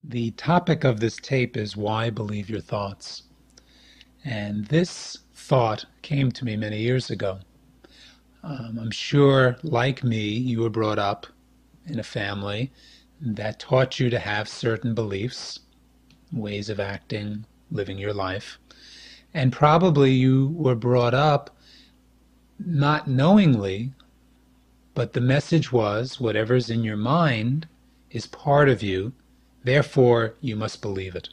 The topic of this tape is why believe your thoughts. And this thought came to me many years ago. I'm sure, like me, you were brought up in a family that taught you to have certain beliefs, ways of acting, living your life. And probably you were brought up not knowingly, but the message was whatever's in your mind is part of you, therefore you must believe it.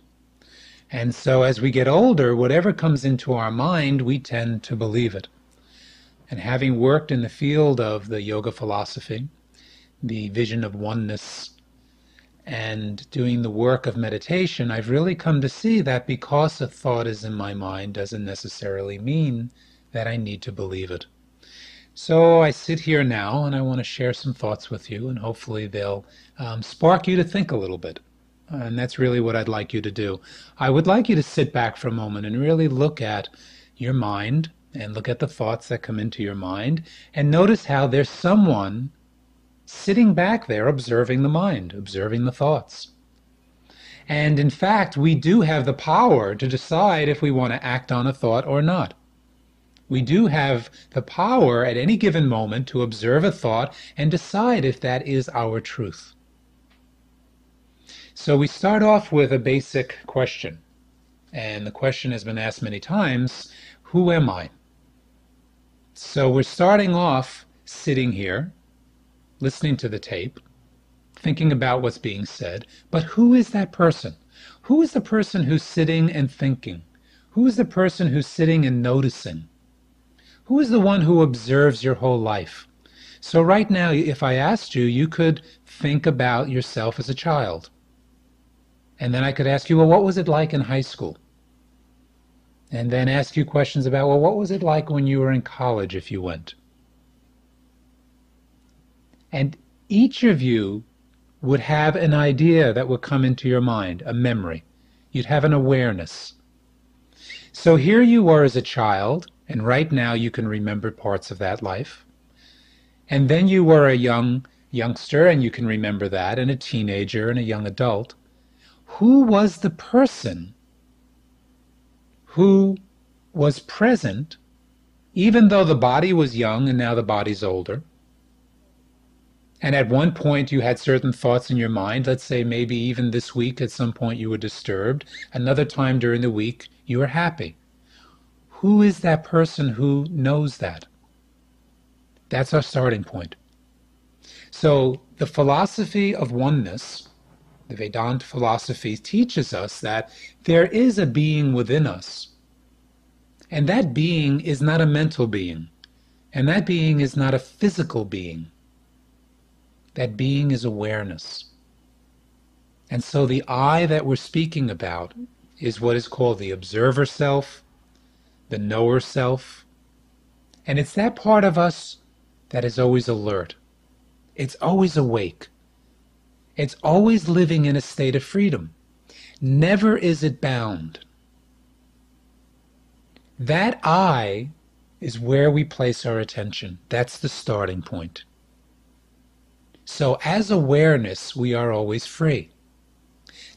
And so as we get older, whatever comes into our mind, we tend to believe it. And having worked in the field of the yoga philosophy, the vision of oneness, and doing the work of meditation, I've really come to see that because a thought is in my mind doesn't necessarily mean that I need to believe it. So I sit here now and I want to share some thoughts with you, and hopefully they'll spark you to think a little bit. And that's really what I'd like you to do. I would like you to sit back for a moment and really look at your mind and look at the thoughts that come into your mind and notice how there's someone sitting back there observing the mind, observing the thoughts. And in fact, we do have the power to decide if we want to act on a thought or not. We do have the power at any given moment to observe a thought and decide if that is our truth. So we start off with a basic question, and the question has been asked many times, who am I? So we're starting off sitting here, listening to the tape, thinking about what's being said, but who is that person? Who is the person who's sitting and thinking? Who is the person who's sitting and noticing? Who is the one who observes your whole life? So right now, if I asked you, you could think about yourself as a child. And then I could ask you, well, what was it like in high school? And then ask you questions about, well, what was it like when you were in college if you went? And each of you would have an idea that would come into your mind, a memory. You'd have an awareness. So here you are as a child, and right now you can remember parts of that life. And then you were a youngster, and you can remember that, and a teenager, and a young adult. Who was the person who was present, even though the body was young and now the body's older? And at one point you had certain thoughts in your mind. Let's say maybe even this week at some point you were disturbed. Another time during the week you were happy. Who is that person who knows that? That's our starting point. So the philosophy of oneness, the Vedanta philosophy, teaches us that there is a being within us. And that being is not a mental being. And that being is not a physical being. That being is awareness. And so the I that we're speaking about is what is called the observer self, the knower self. And it's that part of us that is always alert. It's always awake. It's always living in a state of freedom. Never is it bound. That I is where we place our attention. That's the starting point. So as awareness, we are always free.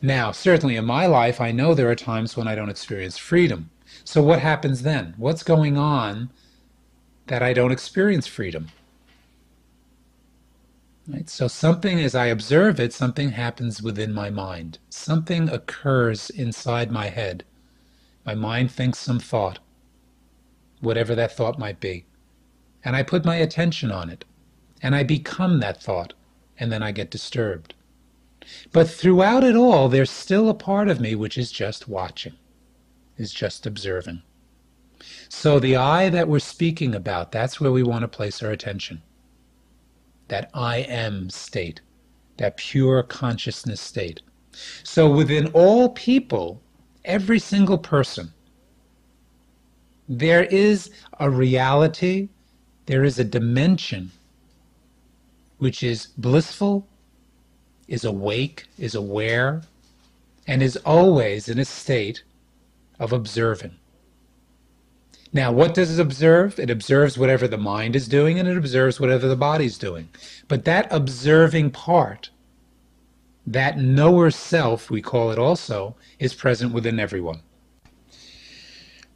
Now, certainly in my life, I know there are times when I don't experience freedom. So what happens then? What's going on that I don't experience freedom? Right? So something, as I observe it, something happens within my mind. Something occurs inside my head. My mind thinks some thought, whatever that thought might be. And I put my attention on it. And I become that thought. And then I get disturbed. But throughout it all, there's still a part of me which is just watching, is just observing. So the I that we're speaking about, that's where we want to place our attention. That I am state, that pure consciousness state. So within all people, every single person, there is a reality, there is a dimension which is blissful, is awake, is aware, and is always in a state of observing. Now, what does it observe? It observes whatever the mind is doing, and it observes whatever the body's doing. But that observing part That knower self, we call it also, is present within everyone.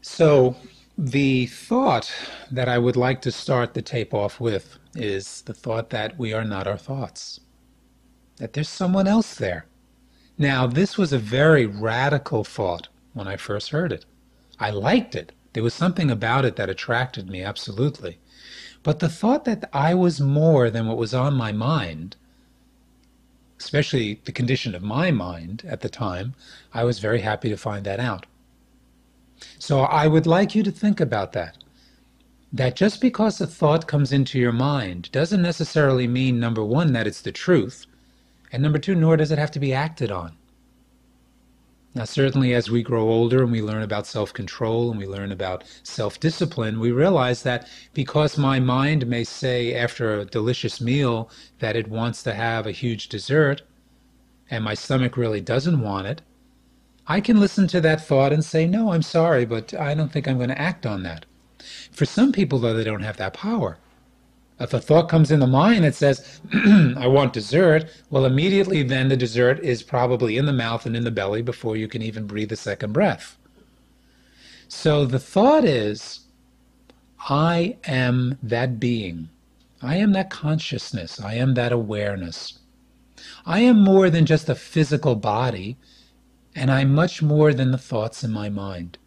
So the thought that I would like to start the tape off with is the thought that we are not our thoughts, that there's someone else there. Now, this was a very radical thought when I first heard it. I liked it. There was something about it that attracted me, absolutely. But the thought that I was more than what was on my mind, especially the condition of my mind at the time, I was very happy to find that out. So I would like you to think about that. That just because a thought comes into your mind doesn't necessarily mean, number one, that it's the truth, and number two, nor does it have to be acted on. Now, certainly as we grow older and we learn about self-control and we learn about self-discipline, we realize that because my mind may say after a delicious meal that it wants to have a huge dessert, and my stomach really doesn't want it, I can listen to that thought and say, no, I'm sorry, but I don't think I'm going to act on that. For some people, though, they don't have that power. If a thought comes in the mind that says, I want dessert, well, immediately then the dessert is probably in the mouth and in the belly before you can even breathe a second breath. So the thought is, I am that being. I am that consciousness. I am that awareness. I am more than just a physical body, and I'm much more than the thoughts in my mind.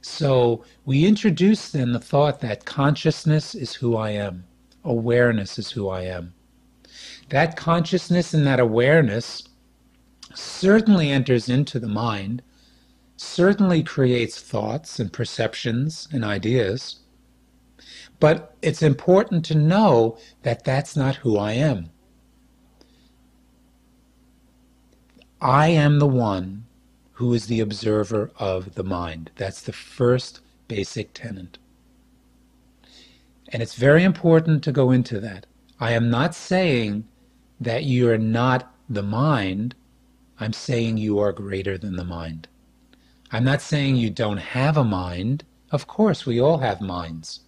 So we introduce then the thought that consciousness is who I am. Awareness is who I am. That consciousness and that awareness certainly enters into the mind, certainly creates thoughts and perceptions and ideas, but it's important to know that that's not who I am. I am the one who is the observer of the mind. That's the first basic tenet. And it's very important to go into that. I am not saying that you are not the mind. I'm saying you are greater than the mind. I'm not saying you don't have a mind. Of course, we all have minds.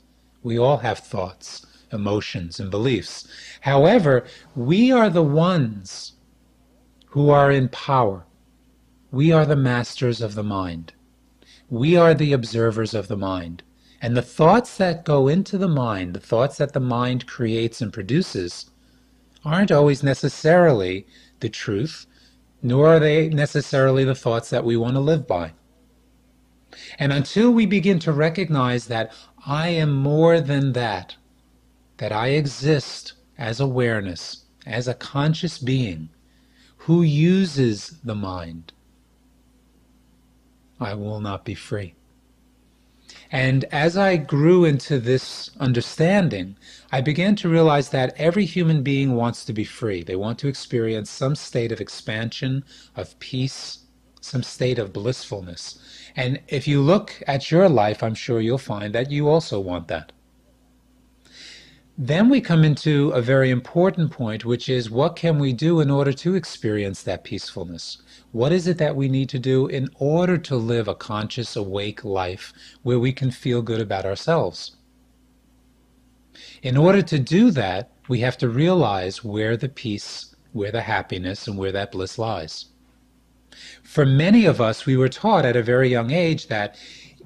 We all have thoughts, emotions, and beliefs. However, we are the ones who are in power. We are the masters of the mind. We are the observers of the mind. And the thoughts that go into the mind, the thoughts that the mind creates and produces, aren't always necessarily the truth, nor are they necessarily the thoughts that we want to live by. And until we begin to recognize that I am more than that I exist as awareness, as a conscious being who uses the mind, I will not be free. And as I grew into this understanding, I began to realize that every human being wants to be free. They want to experience some state of expansion, of peace, some state of blissfulness. And if you look at your life, I'm sure you'll find that you also want that. Then we come into a very important point, which is what can we do in order to experience that peacefulness? What is it that we need to do in order to live a conscious, awake life where we can feel good about ourselves? In order to do that, we have to realize where the peace, where the happiness, and where that bliss lies. For many of us, we were taught at a very young age that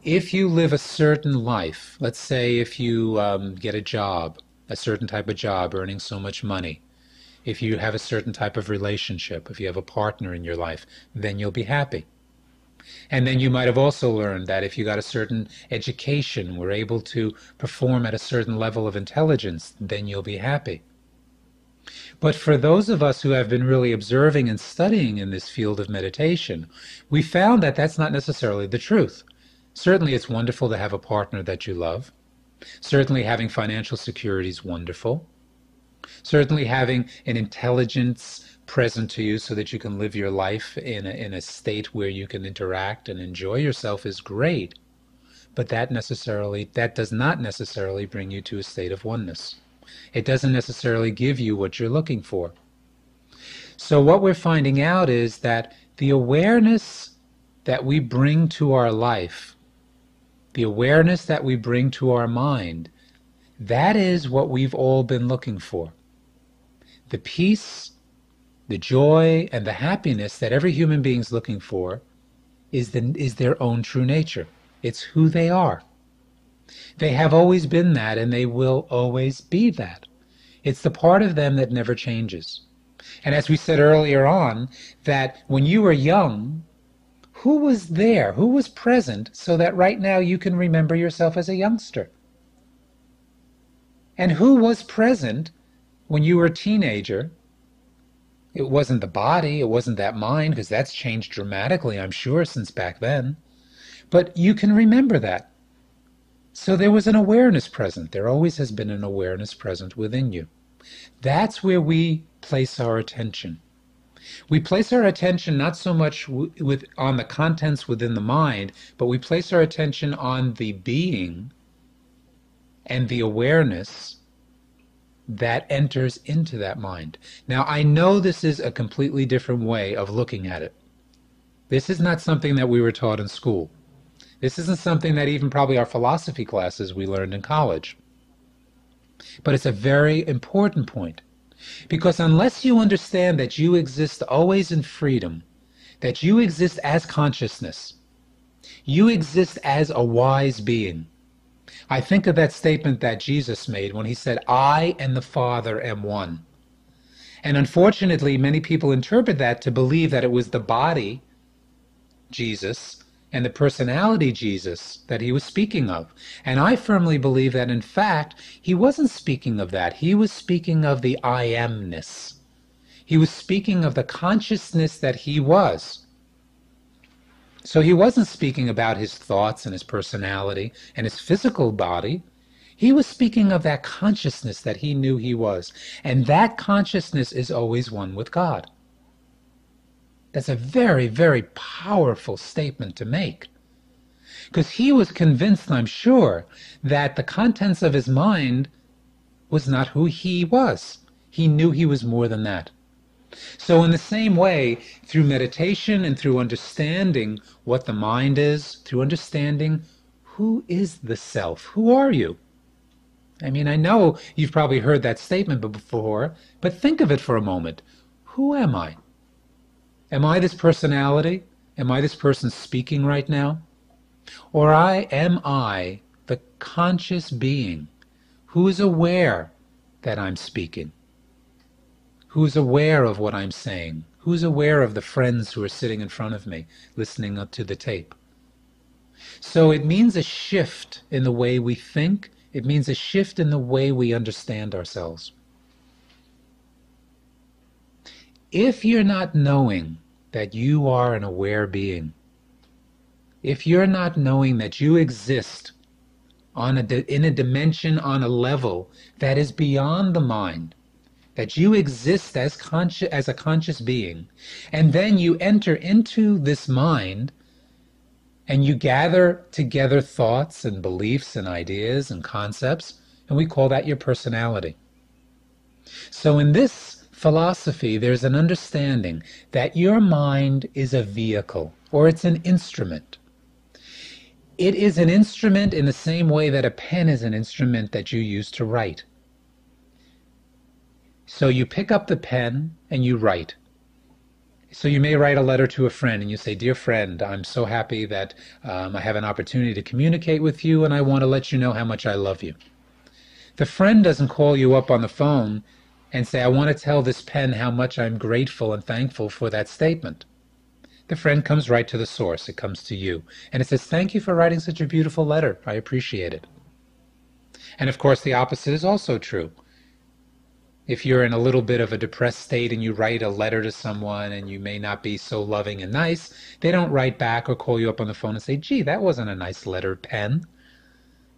if you live a certain life, let's say if you get a job, a certain type of job, earning so much money, if you have a certain type of relationship, if you have a partner in your life, then you'll be happy. And then you might have also learned that if you got a certain education, were able to perform at a certain level of intelligence, then you'll be happy. But for those of us who have been really observing and studying in this field of meditation, we found that that's not necessarily the truth. Certainly it's wonderful to have a partner that you love. Certainly having financial security is wonderful. Certainly having an intelligence present to you so that you can live your life in a state where you can interact and enjoy yourself is great. But that does not necessarily bring you to a state of oneness. It doesn't necessarily give you what you're looking for. So what we're finding out is that the awareness that we bring to our life, the awareness that we bring to our mind, that is what we've all been looking for. The peace, The joy and the happiness that every human being is looking for is their own true nature. It's who they are. They have always been that, and they will always be that. It's the part of them that never changes. And as we said earlier on, that when you were young, who was there? Who was present so that right now you can remember yourself as a youngster? And who was present when you were a teenager? It wasn't the body, it wasn't that mind, because that's changed dramatically, I'm sure, since back then. But you can remember that. So there was an awareness present. There always has been an awareness present within you. That's where we place our attention. We place our attention not so much on the contents within the mind, but we place our attention on the being and the awareness that enters into that mind. Now, I know this is a completely different way of looking at it. This is not something that we were taught in school. This isn't something that even probably our philosophy classes we learned in college. But it's a very important point. Because unless you understand that you exist always in freedom, that you exist as consciousness, you exist as a wise being. I think of that statement that Jesus made when he said, "I and the Father am one." And unfortunately, many people interpret that to believe that it was the body, Jesus, and the personality, Jesus, that he was speaking of. And I firmly believe that, in fact, he wasn't speaking of that. He was speaking of the I amness. He was speaking of the consciousness that he was. So he wasn't speaking about his thoughts and his personality and his physical body. He was speaking of that consciousness that he knew he was. And that consciousness is always one with God. That's a very, very powerful statement to make. Because he was convinced, I'm sure, that the contents of his mind was not who he was. He knew he was more than that. So in the same way, through meditation and through understanding what the mind is, through understanding who is the self, who are you? I mean, I know you've probably heard that statement before, but think of it for a moment. Who am I? Am I this personality? Am I this person speaking right now? Or am I the conscious being who is aware that I'm speaking? Who's aware of what I'm saying? Who's aware of the friends who are sitting in front of me, listening to the tape? So it means a shift in the way we think. It means a shift in the way we understand ourselves. If you're not knowing that you are an aware being, if you're not knowing that you exist in a dimension, on a level that is beyond the mind, that you exist as a conscious being, and then you enter into this mind and you gather together thoughts and beliefs and ideas and concepts, and we call that your personality. So in this philosophy, there's an understanding that your mind is a vehicle, or it's an instrument. It is an instrument in the same way that a pen is an instrument that you use to write. So you pick up the pen and you write. So you may write a letter to a friend and you say, "Dear friend, I'm so happy that I have an opportunity to communicate with you, and I want to let you know how much I love you." The friend doesn't call you up on the phone and say, "I want to tell this pen how much I'm grateful and thankful for that statement." The friend comes right to the source. It comes to you. And it says, "Thank you for writing such a beautiful letter. I appreciate it." And of course, the opposite is also true. If you're in a little bit of a depressed state and you write a letter to someone and you may not be so loving and nice, they don't write back or call you up on the phone and say, "Gee, that wasn't a nice letter, pen."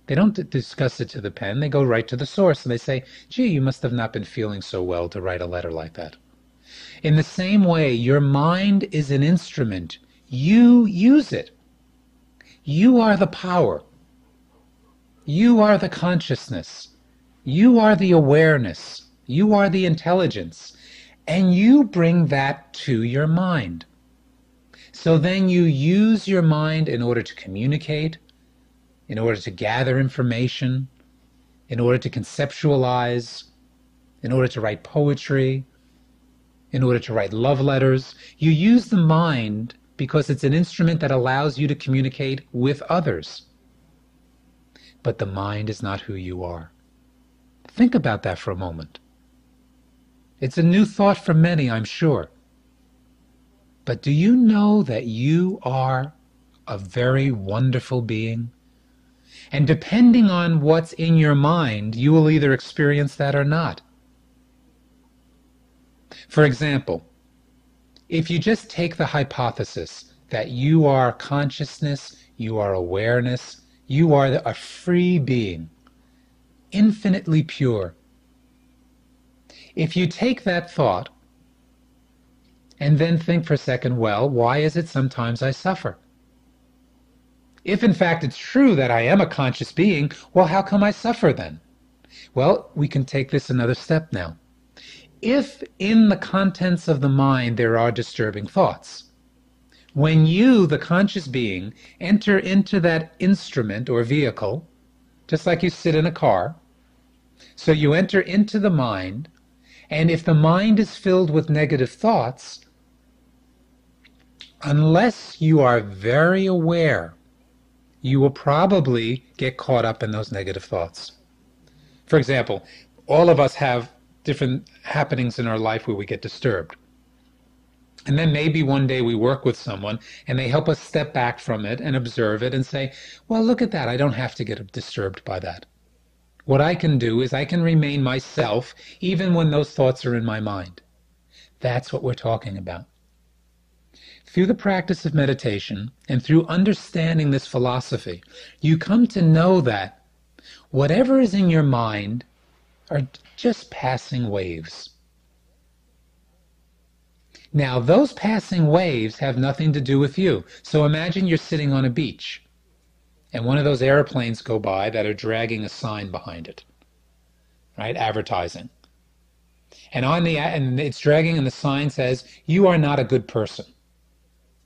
They don't discuss it to the pen. They go right to the source and they say, "Gee, you must have not been feeling so well to write a letter like that." In the same way, your mind is an instrument. You use it. You are the power. You are the consciousness. You are the awareness. You are the intelligence. And you bring that to your mind. So then you use your mind in order to communicate, in order to gather information, in order to conceptualize, in order to write poetry, in order to write love letters. You use the mind because it's an instrument that allows you to communicate with others. But the mind is not who you are. Think about that for a moment. It's a new thought for many, I'm sure. But do you know that you are a very wonderful being? And depending on what's in your mind, you will either experience that or not. For example, if you just take the hypothesis that you are consciousness, you are awareness, you are a free being, infinitely pure. If you take that thought and then think for a second, well, why is it sometimes I suffer? If in fact it's true that I am a conscious being, well, how come I suffer then? Well, we can take this another step now. If in the contents of the mind there are disturbing thoughts, when you, the conscious being, enter into that instrument or vehicle, just like you sit in a car, so you enter into the mind, and if the mind is filled with negative thoughts, unless you are very aware, you will probably get caught up in those negative thoughts. For example, all of us have different happenings in our life where we get disturbed. And then maybe one day we work with someone and they help us step back from it and observe it and say, well, look at that. I don't have to get disturbed by that. What I can do is I can remain myself even when those thoughts are in my mind. That's what we're talking about. Through the practice of meditation and through understanding this philosophy, you come to know that whatever is in your mind are just passing waves. Now, those passing waves have nothing to do with you. So imagine you're sitting on a beach, and one of those airplanes go by that are dragging a sign behind it, right? Advertising. And it's dragging, and the sign says, "You are not a good person."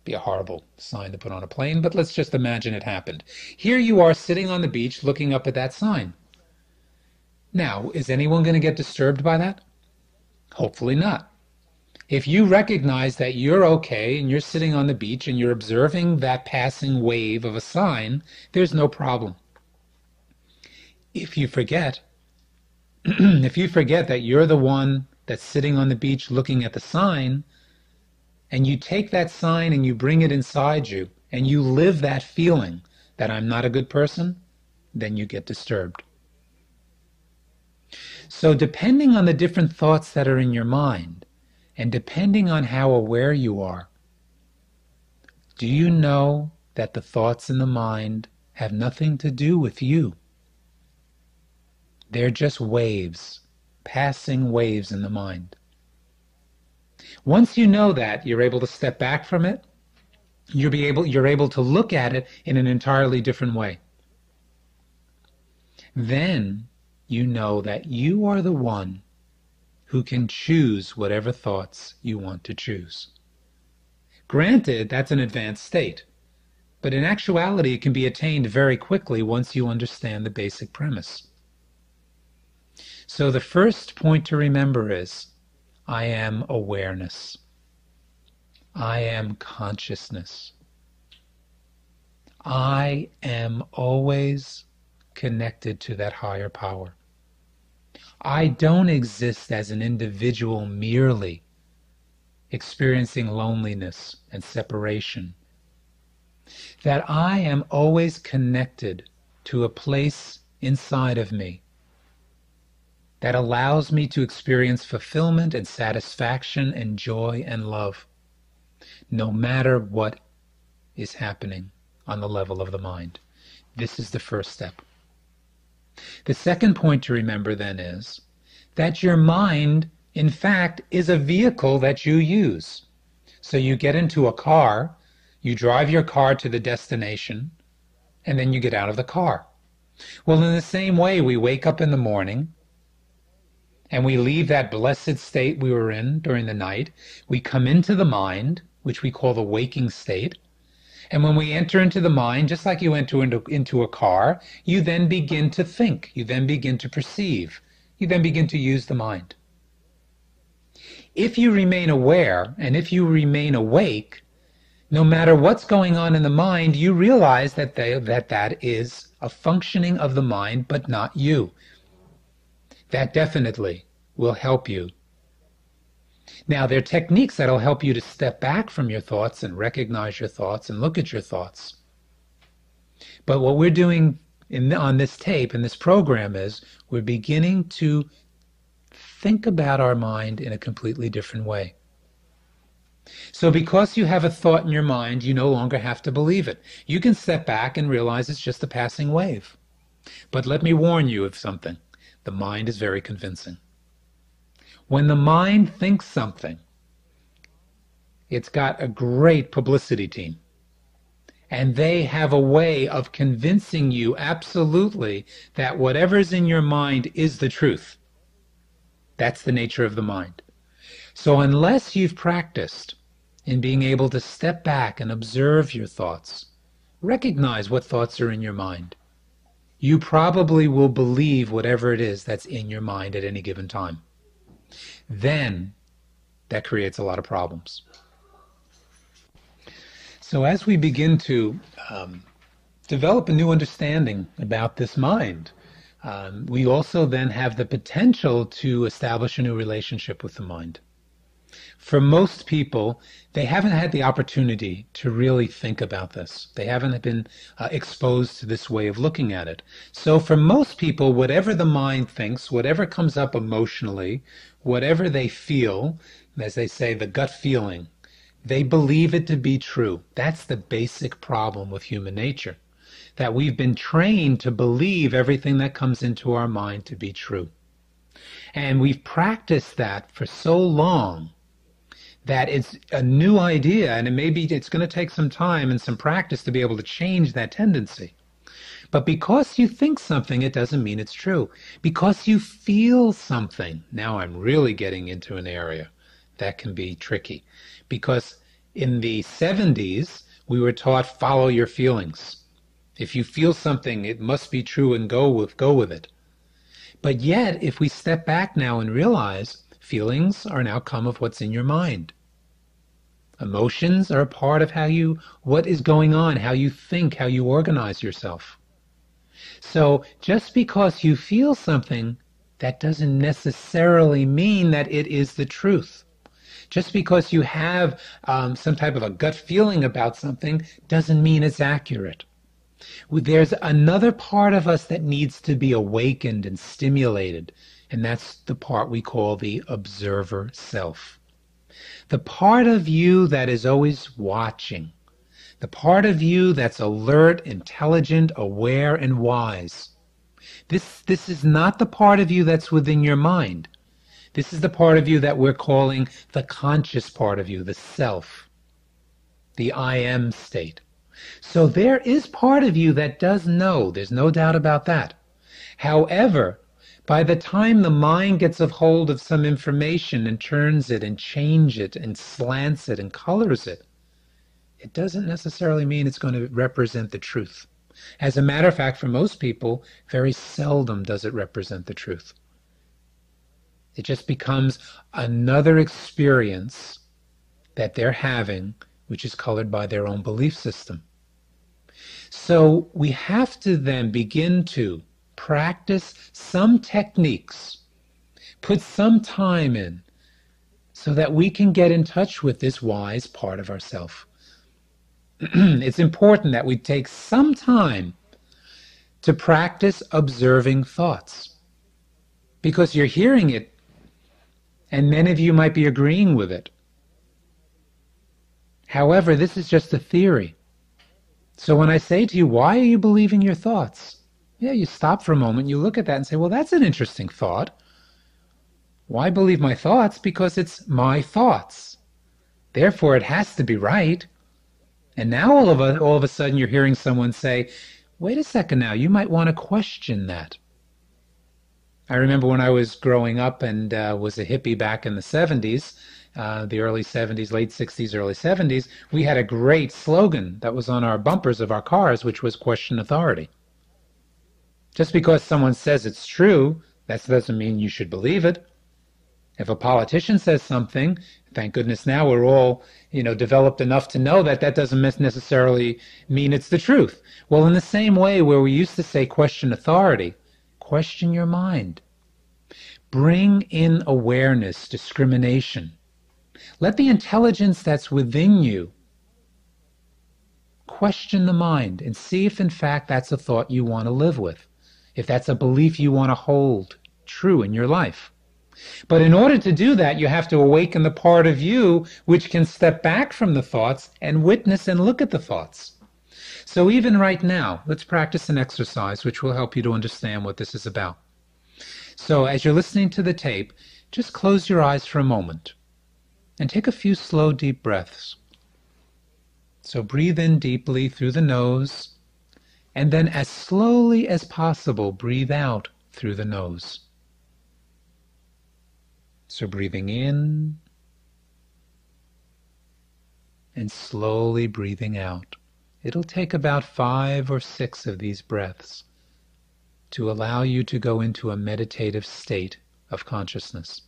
Be a horrible sign to put on a plane, but let's just imagine it happened. Here you are sitting on the beach looking up at that sign. Now, is anyone going to get disturbed by that? Hopefully not. If you recognize that you're okay and you're sitting on the beach and you're observing that passing wave of a sign, there's no problem. If you forget, if you forget that you're the one that's sitting on the beach looking at the sign, and you take that sign and you bring it inside you, and you live that feeling that I'm not a good person, then you get disturbed. So depending on the different thoughts that are in your mind, and depending on how aware you are, do you know that the thoughts in the mind have nothing to do with you? They're just waves, passing waves in the mind. Once you know that, you're able to step back from it. You're able to look at it in an entirely different way. Then you know that you are the one who can choose whatever thoughts you want to choose. Granted, that's an advanced state, but in actuality it can be attained very quickly once you understand the basic premise. So the first point to remember is, I am awareness. I am consciousness. I am always connected to that higher power. I don't exist as an individual merely experiencing loneliness and separation. That I am always connected to a place inside of me that allows me to experience fulfillment and satisfaction and joy and love, no matter what is happening on the level of the mind. This is the first step. The second point to remember then is that your mind, in fact, is a vehicle that you use. So you get into a car, you drive your car to the destination, and then you get out of the car. Well, in the same way, we wake up in the morning, and we leave that blessed state we were in during the night. We come into the mind, which we call the waking state. And when we enter into the mind, just like you enter into a car, you then begin to think. You then begin to perceive. You then begin to use the mind. If you remain aware and if you remain awake, no matter what's going on in the mind, you realize that is a functioning of the mind, but not you. That definitely will help you. Now, there are techniques that'll help you to step back from your thoughts and recognize your thoughts and look at your thoughts. But what we're doing on this tape, in this program, is we're beginning to think about our mind in a completely different way. So because you have a thought in your mind, you no longer have to believe it. You can step back and realize it's just a passing wave. But let me warn you of something. The mind is very convincing. When the mind thinks something, it's got a great publicity team. And they have a way of convincing you absolutely that whatever's in your mind is the truth. That's the nature of the mind. So unless you've practiced in being able to step back and observe your thoughts, recognize what thoughts are in your mind, you probably will believe whatever it is that's in your mind at any given time. Then that creates a lot of problems. So as we begin to develop a new understanding about this mind, we also then have the potential to establish a new relationship with the mind. For most people, they haven't had the opportunity to really think about this. They haven't been exposed to this way of looking at it. So for most people, whatever the mind thinks, whatever comes up emotionally, whatever they feel, as they say, the gut feeling, they believe it to be true. That's the basic problem with human nature, that we've been trained to believe everything that comes into our mind to be true. And we've practiced that for so long that it's a new idea, and it's going to take some time and some practice to be able to change that tendency. But because you think something, it doesn't mean it's true. Because you feel something, now I'm really getting into an area that can be tricky. Because in the 70s, we were taught, follow your feelings. If you feel something, it must be true, and go with it. But yet, if we step back now and realize feelings are an outcome of what's in your mind. Emotions are a part of what is going on, how you think, how you organize yourself. So just because you feel something, that doesn't necessarily mean that it is the truth. Just because you have some type of a gut feeling about something doesn't mean it's accurate. There's another part of us that needs to be awakened and stimulated, and that's the part we call the observer self. The part of you that is always watching. The part of you that's alert, intelligent, aware, and wise. This is not the part of you that's within your mind. This is the part of you that we're calling the conscious part of you, the self, the I am state. So there is part of you that does know. There's no doubt about that. However, by the time the mind gets a hold of some information and turns it and changes it and slants it and colors it, it doesn't necessarily mean it's going to represent the truth. As a matter of fact, for most people, very seldom does it represent the truth. It just becomes another experience that they're having, which is colored by their own belief system. So we have to then begin to practice some techniques, put some time in, so that we can get in touch with this wise part of ourself. It's important that we take some time to practice observing thoughts, because you're hearing it, and many of you might be agreeing with it. However, this is just a theory. So when I say to you, why are you believing your thoughts? Yeah, you stop for a moment, you look at that and say, well, that's an interesting thought. Why believe my thoughts? Because it's my thoughts. Therefore, it has to be right. And now all of a sudden you're hearing someone say, wait a second now, you might want to question that. I remember when I was growing up and was a hippie back in the 70s, the early 70s, late 60s, early 70s, we had a great slogan that was on our bumpers of our cars, which was question authority. Just because someone says it's true, that doesn't mean you should believe it. If a politician says something, thank goodness now we're all, developed enough to know that that doesn't necessarily mean it's the truth. Well, in the same way where we used to say question authority, question your mind. Bring in awareness, discrimination. Let the intelligence that's within you question the mind and see if in fact that's a thought you want to live with, if that's a belief you want to hold true in your life. But in order to do that, you have to awaken the part of you which can step back from the thoughts and witness and look at the thoughts. So even right now, let's practice an exercise which will help you to understand what this is about. So as you're listening to the tape, just close your eyes for a moment and take a few slow, deep breaths. So breathe in deeply through the nose, and then as slowly as possible, breathe out through the nose. So breathing in and slowly breathing out. It'll take about 5 or 6 of these breaths to allow you to go into a meditative state of consciousness.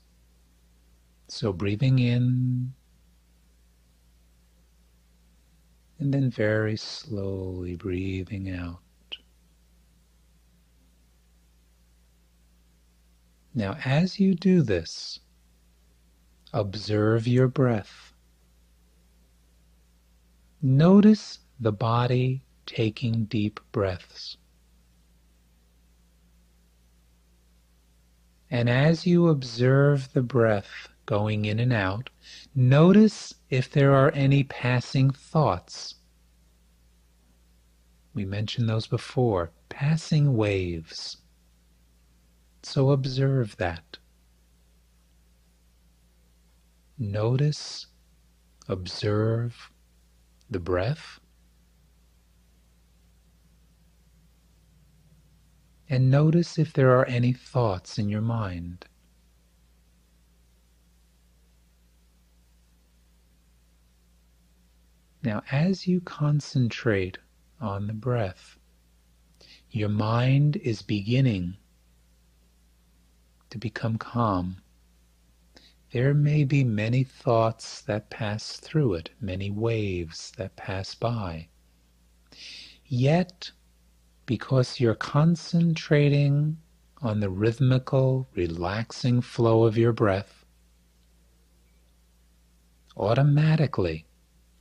So breathing in and then very slowly breathing out. Now, as you do this, observe your breath. Notice the body taking deep breaths. And as you observe the breath going in and out, notice if there are any passing thoughts. We mentioned those before, passing waves. So observe that. Notice, observe the breath, and notice if there are any thoughts in your mind. Now, as you concentrate on the breath, your mind is beginning to become calm. There may be many thoughts that pass through it, many waves that pass by. Yet, because you're concentrating on the rhythmical, relaxing flow of your breath, automatically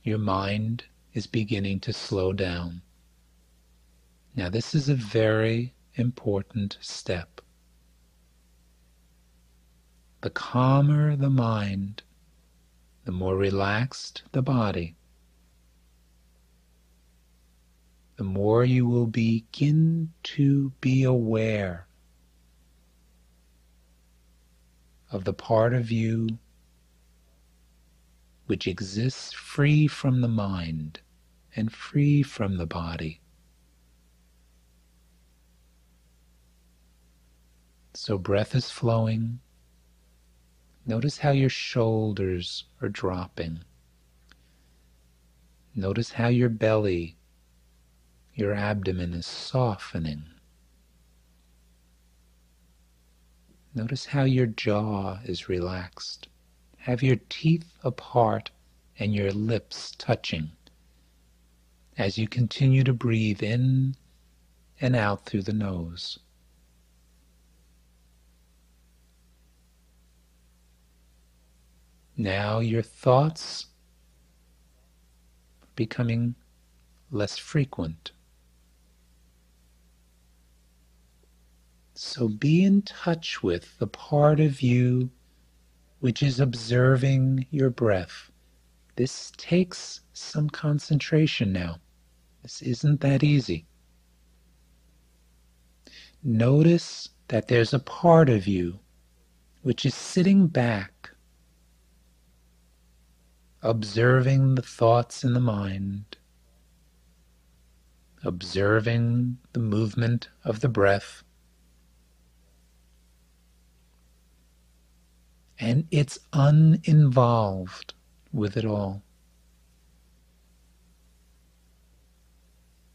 your mind is beginning to slow down. Now, this is a very important step. The calmer the mind, the more relaxed the body, the more you will begin to be aware of the part of you which exists free from the mind and free from the body. So breath is flowing. Notice how your shoulders are dropping. Notice how your belly, your abdomen is softening. Notice how your jaw is relaxed. Have your teeth apart and your lips touching as you continue to breathe in and out through the nose. Now your thoughts are becoming less frequent. So be in touch with the part of you which is observing your breath. This takes some concentration now. This isn't that easy. Notice that there's a part of you which is sitting back, observing the thoughts in the mind, observing the movement of the breath, and it's uninvolved with it all.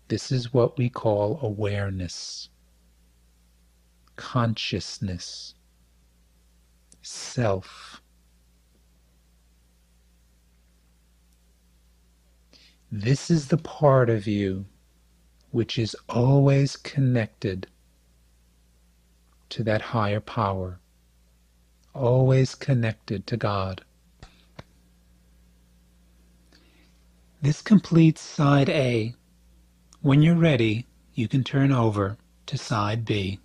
This is what we call awareness, consciousness. self. This is the part of you which is always connected to that higher power, always connected to God. This completes side A. When you're ready, you can turn over to side B.